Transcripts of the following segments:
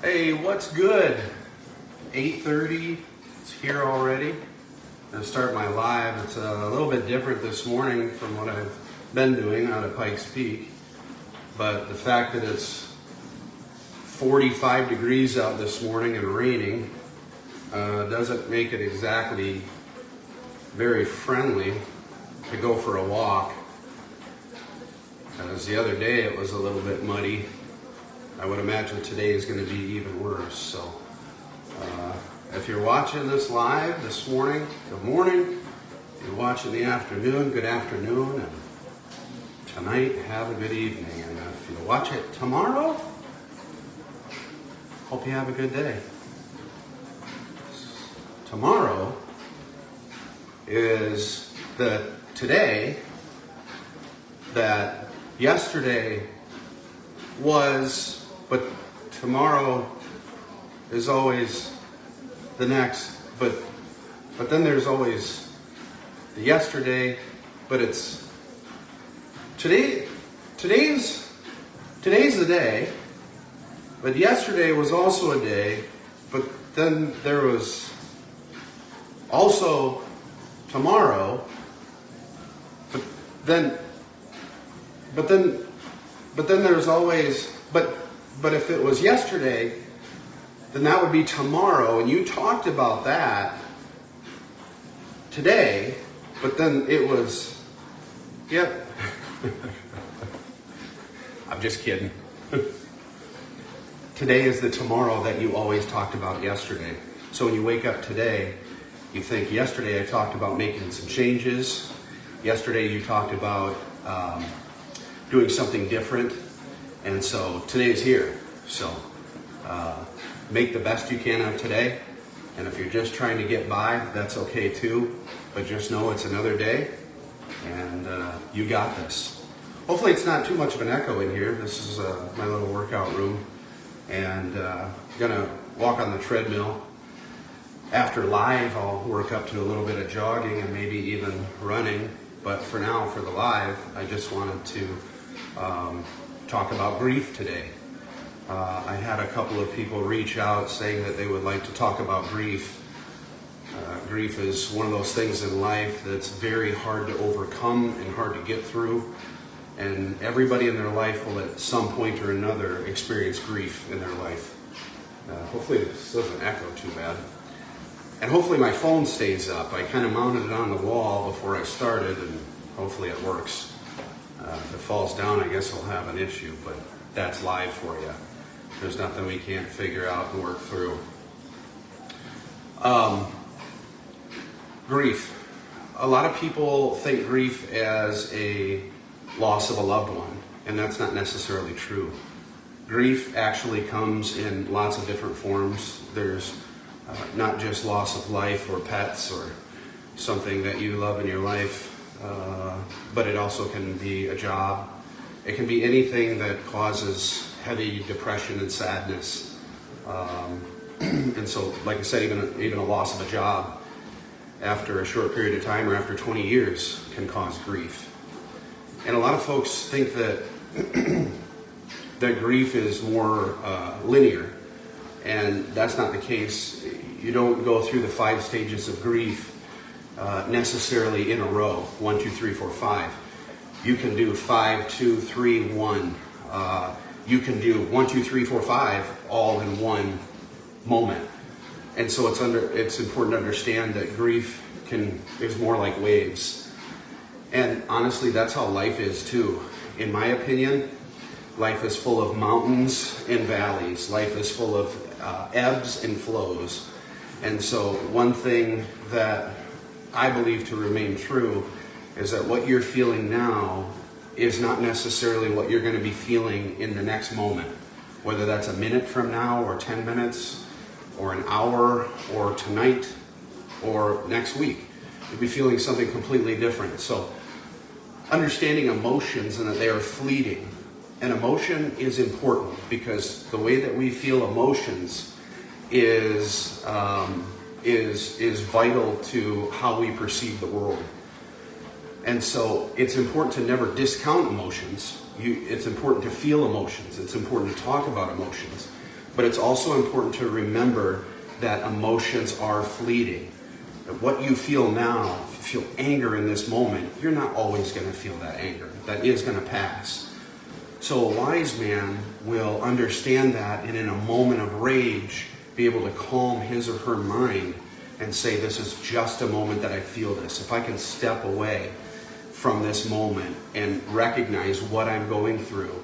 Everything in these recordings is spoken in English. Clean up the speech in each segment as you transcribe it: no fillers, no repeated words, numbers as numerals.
Hey, what's good? 8:30, it's here already. I'm gonna start my live. It's a little bit different this morning from what I've been doing out at Pikes Peak. But the fact that it's 45 degrees out this morning and raining doesn't make it exactly very friendly to go for a walk. As the other day it was a little bit muddy. I would imagine today is going to be even worse. So if you're watching this live this morning, good morning. If you're watching the afternoon, good afternoon. And tonight, have a good evening. And if you watch it tomorrow, hope you have a good day. Tomorrow is the today that yesterday was, but tomorrow is always the next, but then there's always the yesterday, but it's today's the day, but yesterday was also a day, but then there was also tomorrow, but then there's always, but if it was yesterday, then that would be tomorrow, and you talked about that today, but then it was, yep. I'm just kidding. Today is the tomorrow that you always talked about yesterday. So when you wake up today, you think, yesterday I talked about making some changes. Yesterday you talked about doing something different. And so today is here. So make the best you can of today. And if you're just trying to get by, that's okay too. But just know it's another day and you got this. Hopefully it's not too much of an echo in here. This is my little workout room. And gonna walk on the treadmill. After live, I'll work up to a little bit of jogging and maybe even running. But for now, for the live, I just wanted to talk about grief today. I had a couple of people reach out saying that they would like to talk about grief. Grief is one of those things in life that's very hard to overcome and hard to get through. And everybody in their life will at some point or another experience grief in their life. Hopefully this doesn't echo too bad. And hopefully my phone stays up. I kind of mounted it on the wall before I started, and hopefully it works. If it falls down, I guess I'll have an issue, but that's live for you. There's nothing we can't figure out and work through. Grief. A lot of people think grief as a loss of a loved one, and that's not necessarily true. Grief actually comes in lots of different forms. There's not just loss of life or pets or something that you love in your life, but it also can be a job. It can be anything that causes heavy depression and sadness. And so, like I said, even a loss of a job after a short period of time or after 20 years can cause grief. And a lot of folks think that that grief is more linear, and that's not the case. You don't go through the 5 stages of grief necessarily in a row, 1, 2, 3, 4, 5. You can do 5, 2, 3, 1. You can do 1, 2, 3, 4, 5 all in one moment. And so it's important to understand that grief is more like waves. And honestly, that's how life is too. In my opinion, life is full of mountains and valleys. Life is full of ebbs and flows. And so one thing that I believe to remain true is that what you're feeling now is not necessarily what you're going to be feeling in the next moment. Whether that's a minute from now or 10 minutes or an hour or tonight or next week. You'll be feeling something completely different. So understanding emotions and that they are fleeting. And emotion is important because the way that we feel emotions is vital to how we perceive the world. And so it's important to never discount emotions. It's important to feel emotions. It's important to talk about emotions. But it's also important to remember that emotions are fleeting. That what you feel now, if you feel anger in this moment, you're not always going to feel that anger. That is going to pass. So a wise man will understand that, and in a moment of rage, be able to calm his or her mind and say, this is just a moment that I feel this. If I can step away from this moment and recognize what I'm going through,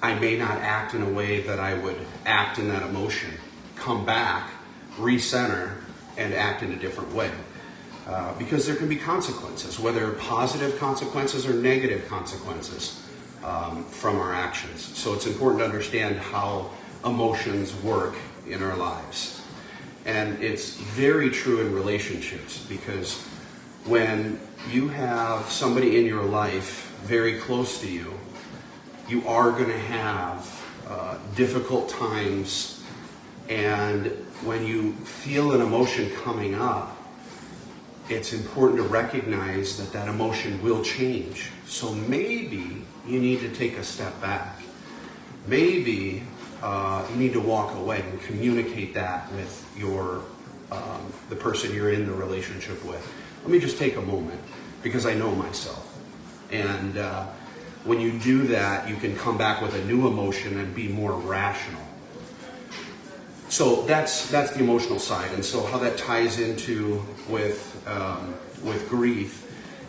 I may not act in a way that I would act in that emotion. Come back, recenter, and act in a different way. Because there can be consequences, whether positive consequences or negative consequences from our actions. So it's important to understand how emotions work in our lives. And it's very true in relationships, because when you have somebody in your life very close to you, you are going to have difficult times. And when you feel an emotion coming up, it's important to recognize that that emotion will change. So maybe you need to take a step back. Maybe you need to walk away and communicate that with the person you're in the relationship with. Let me just take a moment, because I know myself. And when you do that, you can come back with a new emotion and be more rational. So that's the emotional side. And so how that ties into with grief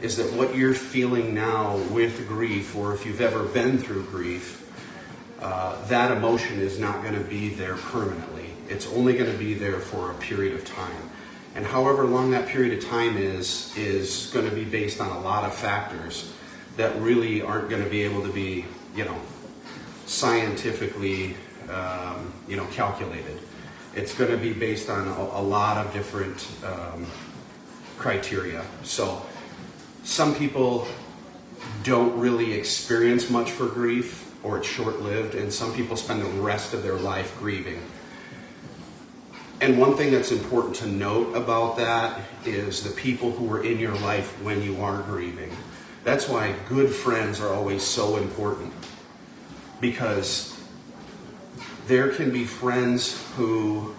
is that what you're feeling now with grief, or if you've ever been through grief, that emotion is not going to be there permanently. It's only going to be there for a period of time. And however long that period of time is going to be based on a lot of factors that really aren't going to be able to be, scientifically, calculated. It's going to be based on a lot of different criteria. So some people don't really experience much for grief, or it's short-lived, and some people spend the rest of their life grieving. And one thing that's important to note about that is the people who are in your life when you are grieving. That's why good friends are always so important, because there can be friends or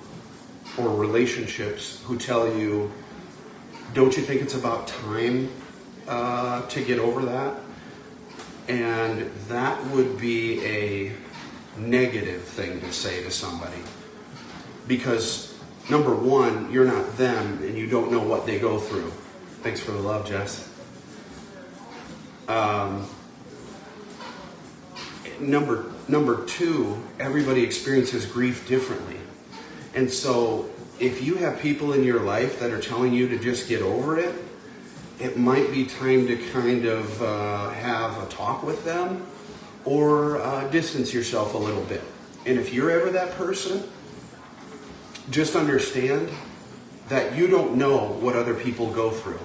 relationships who tell you, don't you think it's about time to get over that? And that would be a negative thing to say to somebody. Because number one, you're not them and you don't know what they go through. Thanks for the love, Jess. Number two, everybody experiences grief differently. And so if you have people in your life that are telling you to just get over it, it might be time to kind of have a talk with them, or distance yourself a little bit. And if you're ever that person, just understand that you don't know what other people go through.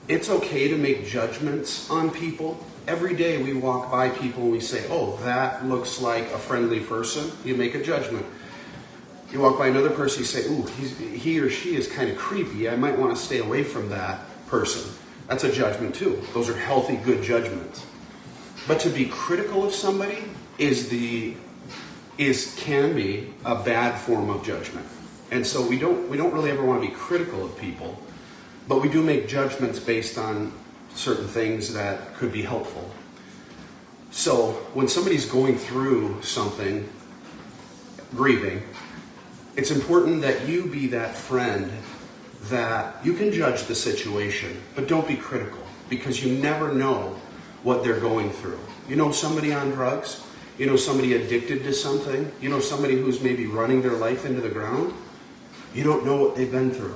It's okay to make judgments on people. Every day we walk by people and we say, oh, that looks like a friendly person. You make a judgment. You walk by another person, you say, ooh, he or she is kind of creepy. I might want to stay away from that person. That's a judgment too. Those are healthy, good judgments. But to be critical of somebody can be a bad form of judgment. And so we don't really ever want to be critical of people, but we do make judgments based on certain things that could be helpful. So when somebody's going through something, grieving, it's important that you be that friend that you can judge the situation, but don't be critical, because you never know what they're going through. You know somebody on drugs, you know somebody addicted to something, you know somebody who's maybe running their life into the ground. You don't know what they've been through.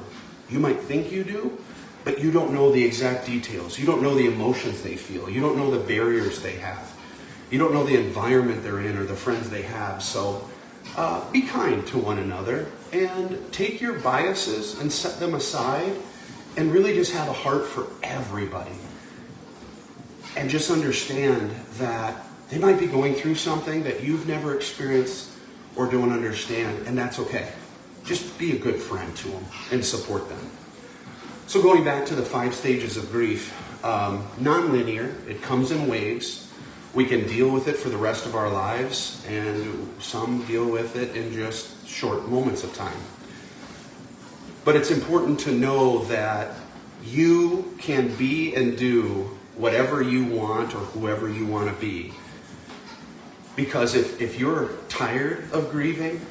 You might think you do, but you don't know the exact details. You don't know the emotions they feel. You don't know the barriers they have. You don't know the environment they're in or the friends they have. So be kind to one another and take your biases and set them aside and really just have a heart for everybody. And just understand that they might be going through something that you've never experienced or don't understand, and that's okay. Just be a good friend to them and support them. So going back to the 5 stages of grief, non-linear, it comes in waves. We can deal with it for the rest of our lives, and some deal with it in just short moments of time. But it's important to know that you can be and do whatever you want or whoever you want to be. Because if you're tired of grieving,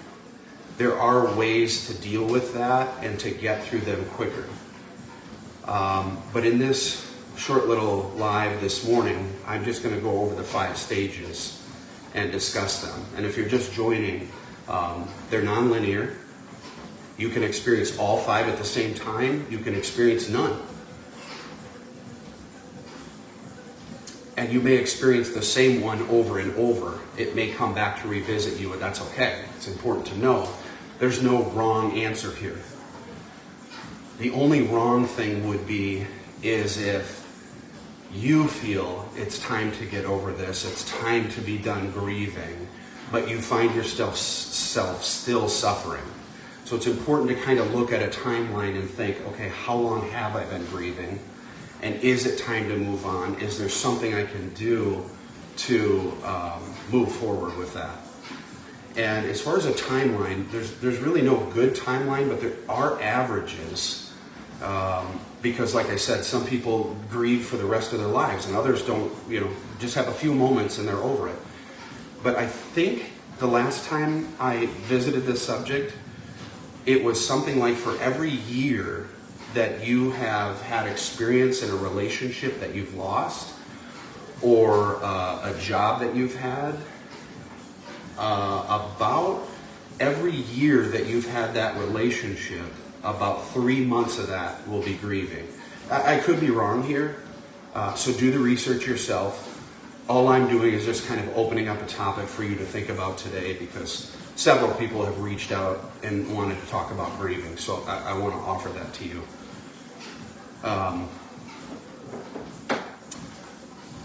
there are ways to deal with that and to get through them quicker. But in this short little live this morning, I'm just going to go over the 5 stages and discuss them. And if you're just joining, they're nonlinear. You can experience all 5 at the same time. You can experience none. And you may experience the same one over and over. It may come back to revisit you, and that's okay. It's important to know there's no wrong answer here. The only wrong thing would be is if you feel it's time to get over this, it's time to be done grieving, but you find yourself still suffering. So it's important to kind of look at a timeline and think, okay, how long have I been grieving? And is it time to move on? Is there something I can do to move forward with that? And as far as a timeline, there's really no good timeline, but there are averages. Because like I said, some people grieve for the rest of their lives and others don't, just have a few moments and they're over it. But I think the last time I visited this subject, it was something like for every year that you have had experience in a relationship that you've lost, or a job that you've had, about every year that you've had that relationship, about 3 months of that will be grieving. I could be wrong here, so do the research yourself. All I'm doing is just kind of opening up a topic for you to think about today, because several people have reached out and wanted to talk about grieving, so I want to offer that to you.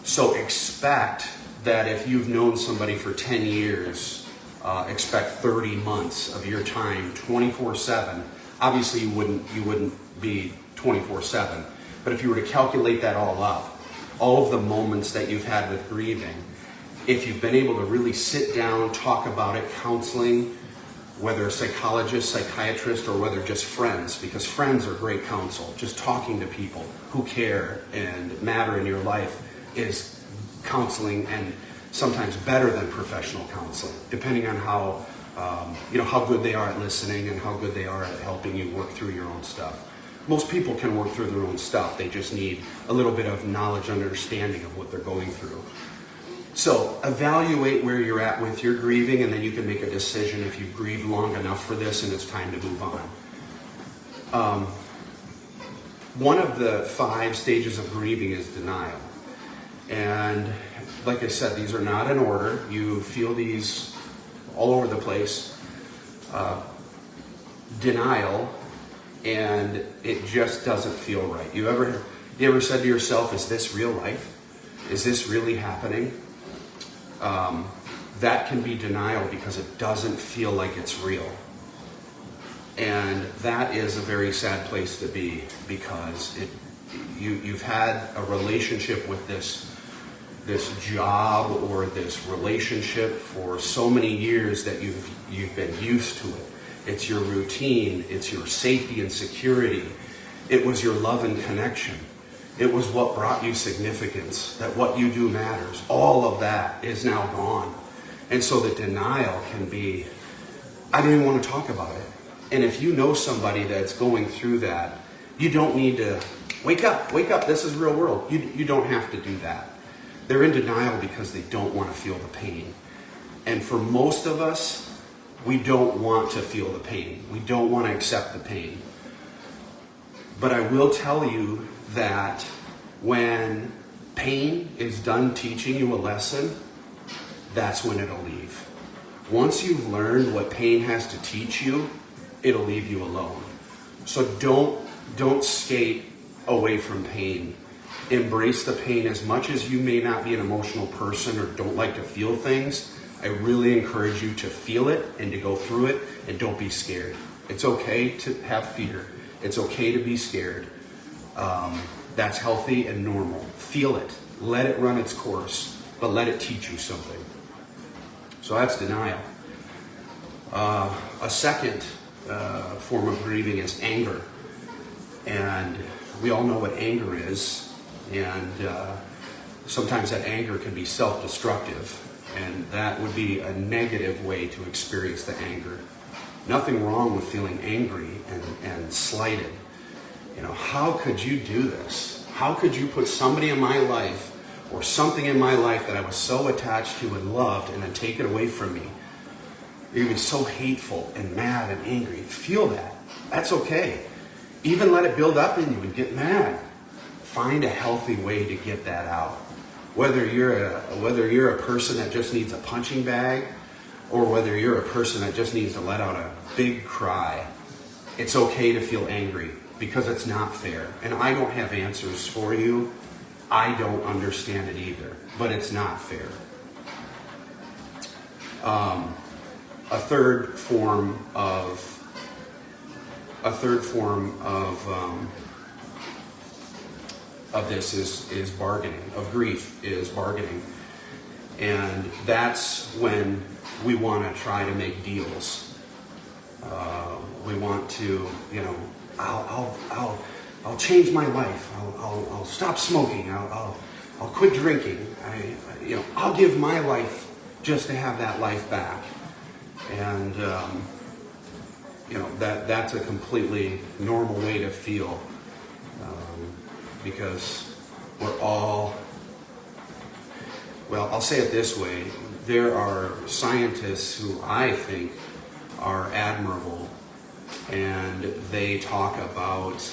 So expect that if you've known somebody for 10 years, expect 30 months of your time, 24/7. Obviously, you wouldn't be 24/7, but if you were to calculate that all up, all of the moments that you've had with grieving, if you've been able to really sit down, talk about it, counseling, whether a psychologist, psychiatrist, or whether just friends, because friends are great counsel. Just talking to people who care and matter in your life is counseling, and sometimes better than professional counseling, depending on how good they are at listening and how good they are at helping you work through your own stuff. Most people can work through their own stuff. They just need a little bit of knowledge and understanding of what they're going through. So evaluate where you're at with your grieving, and then you can make a decision if you've grieved long enough for this and it's time to move on. One of the 5 stages of grieving is denial. And like I said, these are not in order. You feel these all over the place. Denial, and it just doesn't feel right. You ever said to yourself, is this real life? Is this really happening? That can be denial because it doesn't feel like it's real. And that is a very sad place to be, because you've had a relationship with this job or this relationship for so many years that you've been used to it. It's your routine, it's your safety and security. It was your love and connection. It was what brought you significance, that what you do matters. All of that is now gone. And so the denial can be, I don't even want to talk about it. And if you know somebody that's going through that, you don't need to wake up, this is real world. You don't have to do that. They're in denial because they don't want to feel the pain. And for most of us, we don't want to feel the pain. We don't want to accept the pain. But I will tell you that when pain is done teaching you a lesson, that's when it'll leave. Once you've learned what pain has to teach you, it'll leave you alone. So don't skate away from pain. Embrace the pain. As much as you may not be an emotional person or don't like to feel things, I really encourage you to feel it and to go through it, and don't be scared. It's okay to have fear. It's okay to be scared. That's healthy and normal. Feel it. Let it run its course. but let it teach you something. So that's denial. A second form of grieving is anger. And we all know what anger is. And sometimes that anger can be self-destructive. And that would be a negative way to experience the anger. Nothing wrong with feeling angry and slighted. You know, how could you do this? How could you put somebody in my life or something in my life that I was so attached to and loved and then take it away from me? You're going to be so hateful and mad and angry. Feel that. That's okay. Even let it build up in you and get mad. Find a healthy way to get that out. Whether you're a person that just needs a punching bag, or whether you're a person that just needs to let out a big cry, it's okay to feel angry because it's not fair. And I don't have answers for you. I don't understand it either, but it's not fair. A third form of this is bargaining, of grief is bargaining. And that's when we want to try to make deals. We want to, you know, I'll change my life. I'll stop smoking. I'll quit drinking. I'll give my life just to have that life back. And that's a completely normal way to feel, because we're all. Well, I'll say it this way. There are scientists who I think are admirable, and they talk about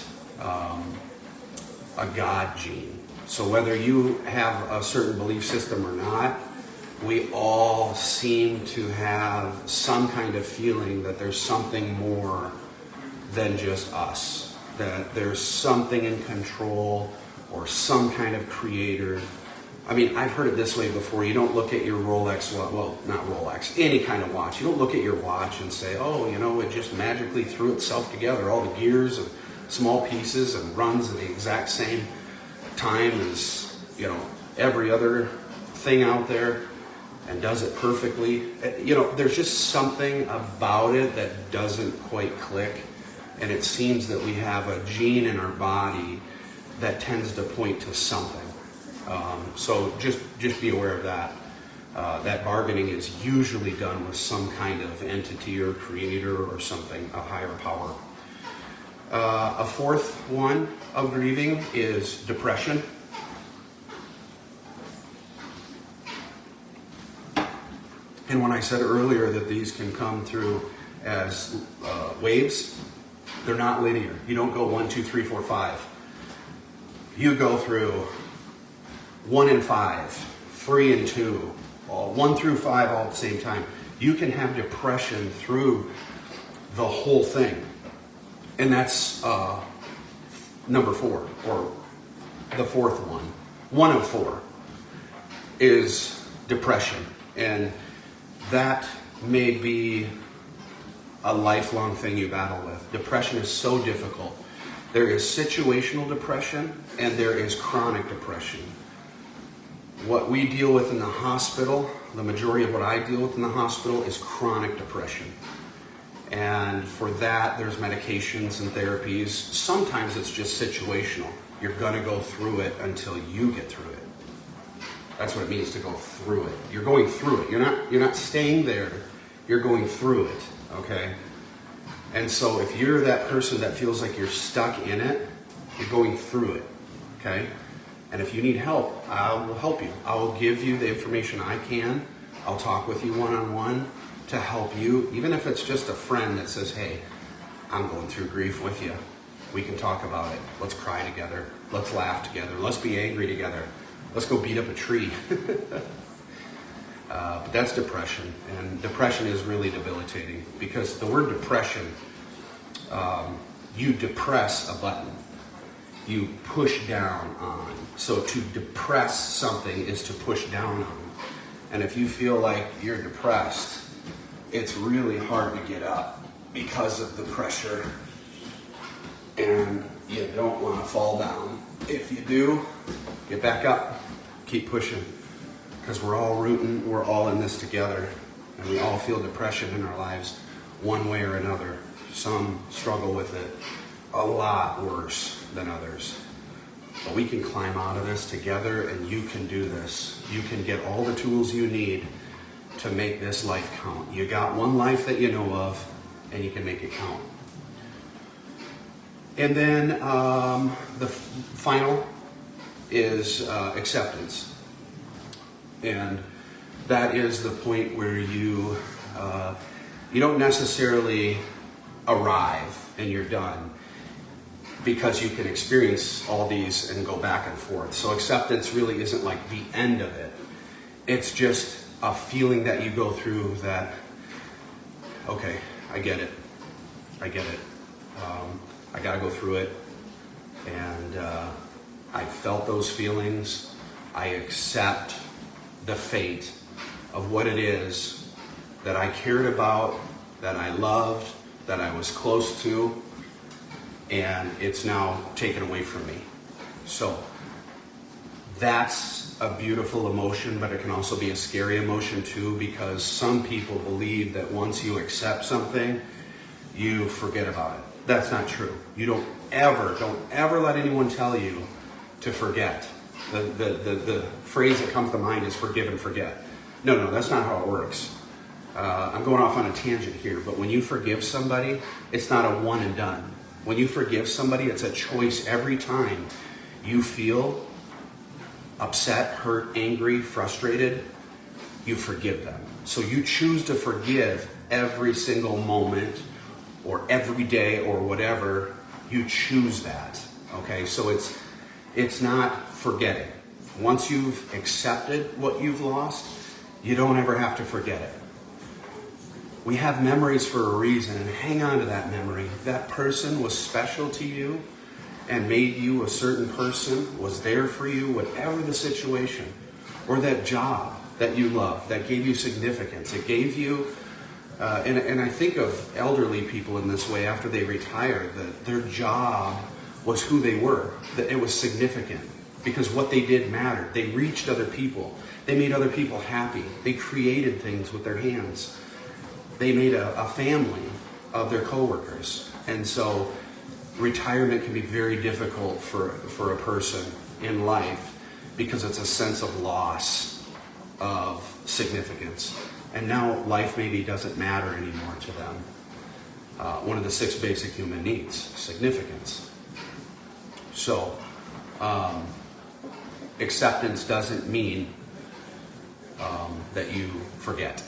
a God gene. So whether you have a certain belief system or not, we all seem to have some kind of feeling that there's something more than just us, that there's something in control or some kind of creator. I mean, I've heard it this way before. You don't look at your Rolex, well, not Rolex, any kind of watch. You don't look at your watch and say, oh, it just magically threw itself together, all the gears and small pieces, and runs at the exact same time as, every other thing out there, and does it perfectly. There's just something about it that doesn't quite click. And it seems that we have a gene in our body that tends to point to something. So just be aware of that. That bargaining is usually done with some kind of entity or creator or something, a higher power. A fourth one of grieving is depression. And when I said earlier that these can come through as waves, they're not linear. You don't go 1, 2, 3, 4, 5. You go through 1 and 5, 3 and 2, 1 through 5 all at the same time. You can have depression through the whole thing. And that's number 4, or the fourth one. 1 of 4 is depression. And that may be a lifelong thing you battle with. Depression is so difficult. There is situational depression and there is chronic depression. What we deal with in the hospital, the majority of what I deal with in the hospital, is chronic depression. And for that, there's medications and therapies. Sometimes it's just situational. You're going to go through it until you get through it. That's what it means to go through it. You're going through it. You're not staying there. You're going through it, okay? And so if you're that person that feels like you're stuck in it, you're going through it, okay? And if you need help, I will help you. I will give you the information I can. I'll talk with you one-on-one to help you, even if it's just a friend that says, hey, I'm going through grief with you. We can talk about it. Let's cry together. Let's laugh together. Let's be angry together. Let's go beat up a tree. But that's depression. And depression is really debilitating because the word depression, you depress a button. You push down on. So to depress something is to push down on. And if you feel like you're depressed, it's really hard to get up because of the pressure. And you don't want to fall down. If you do, get back up. Keep pushing. because we're all rooting, we're all in this together, and we all feel depression in our lives one way or another. Some struggle with it a lot worse than others. But we can climb out of this together, and you can do this. You can get all the tools you need to make this life count. You got one life that you know of, and you can make it count. And then the final is acceptance. And that is the point where you don't necessarily arrive and you're done, because you can experience all these and go back and forth. So acceptance really isn't like the end of it. It's just a feeling that you go through that, okay, I get it. I got to go through it. And I felt those feelings. I accept the fate of what it is that I cared about, that I loved, that I was close to, and it's now taken away from me. So that's a beautiful emotion, but it can also be a scary emotion too, because some people believe that once you accept something, you forget about it. That's not true. You don't ever let anyone tell you to forget. The phrase that comes to mind is forgive and forget. No, that's not how it works. I'm going off on a tangent here, but when you forgive somebody, it's not a one and done. When you forgive somebody, it's a choice every time you feel upset, hurt, angry, frustrated, you forgive them. So you choose to forgive every single moment or every day or whatever. You choose that. Okay, so it's not forgetting. Once you've accepted what you've lost, you don't ever have to forget it. We have memories for a reason, and hang on to that memory. That person was special to you and made you a certain person, was there for you, whatever the situation, or that job that you love, that gave you significance. It gave you, and I think of elderly people in this way after they retire, that their job was who they were, that it was significant because what they did mattered. They reached other people. They made other people happy. They created things with their hands. They made a family of their coworkers. And so retirement can be very difficult for a person in life because it's a sense of loss of significance. And now life maybe doesn't matter anymore to them. One of the 6 basic human needs, significance. So acceptance doesn't mean that you forget.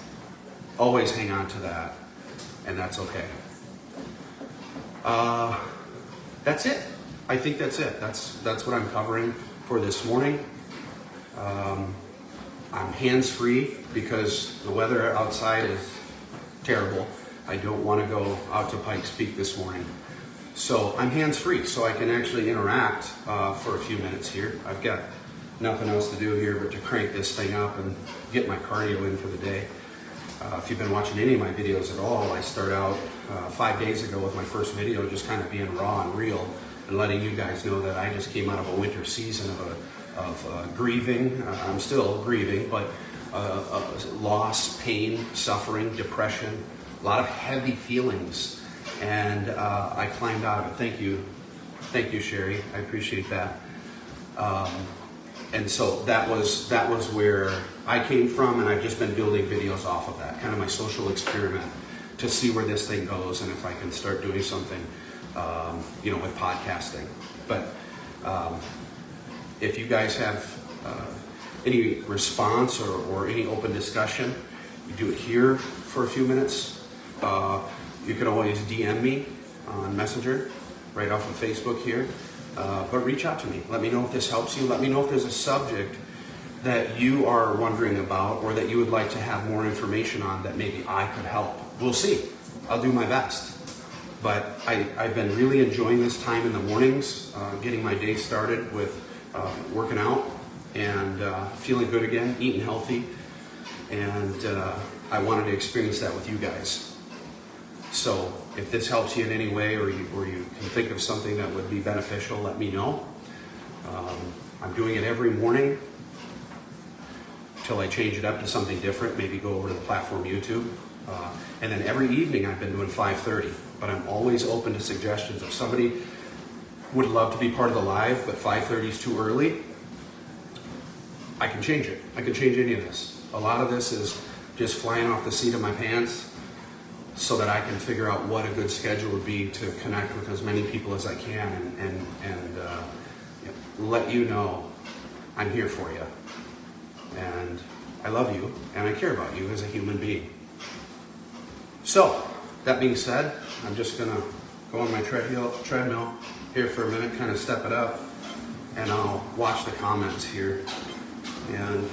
Always hang on to that, and that's okay. That's it. I think that's it. That's what I'm covering for this morning. I'm hands-free because the weather outside is terrible. I don't want to go out to Pikes Peak this morning. So I'm hands-free, so I can actually interact for a few minutes here. I've got nothing else to do here but to crank this thing up and get my cardio in for the day. If you've been watching any of my videos at all, I start out 5 days ago with my first video just kind of being raw and real and letting you guys know that I just came out of a winter season of grieving. I'm still grieving, but loss, pain, suffering, depression, a lot of heavy feelings, and I climbed out of it. Thank you, Sherry. I appreciate that. And so that was where I came from, and I've just been building videos off of that, kind of my social experiment to see where this thing goes and if I can start doing something, with podcasting. But if you guys have any response or any open discussion, you do it here for a few minutes. You can always DM me on Messenger, right off of Facebook here. But reach out to me. Let me know if this helps you. Let me know if there's a subject that you are wondering about or that you would like to have more information on that maybe I could help. We'll see. I'll do my best. But I've been really enjoying this time in the mornings, getting my day started with working out and feeling good again, eating healthy. And I wanted to experience that with you guys. So if this helps you in any way or you can think of something that would be beneficial, let me know. I'm doing it every morning till I change it up to something different, maybe go over to the platform YouTube. And then every evening I've been doing 5:30, but I'm always open to suggestions. If somebody would love to be part of the live, but 5:30 is too early, I can change it. I can change any of this. A lot of this is just flying off the seat of my pants so that I can figure out what a good schedule would be to connect with as many people as I can and let you know I'm here for you. And I love you and I care about you as a human being. So, that being said, I'm just gonna go on my treadmill here for a minute, kind of step it up, and I'll watch the comments here. And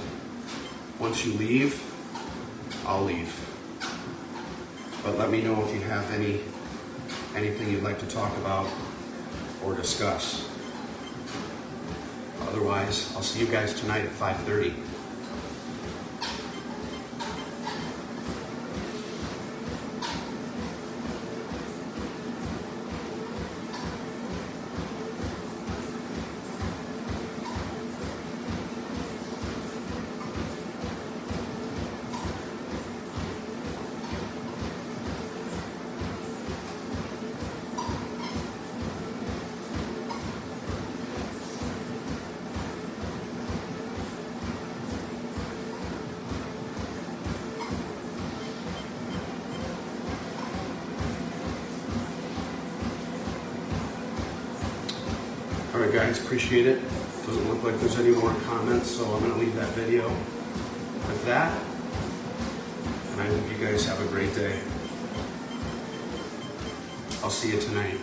once you leave, I'll leave. But let me know if you have anything you'd like to talk about or discuss. Otherwise, I'll see you guys tonight at 5:30. All right, guys, appreciate it. Doesn't look like there's any more comments, so I'm gonna leave that video with that. And I hope you guys have a great day. I'll see you tonight.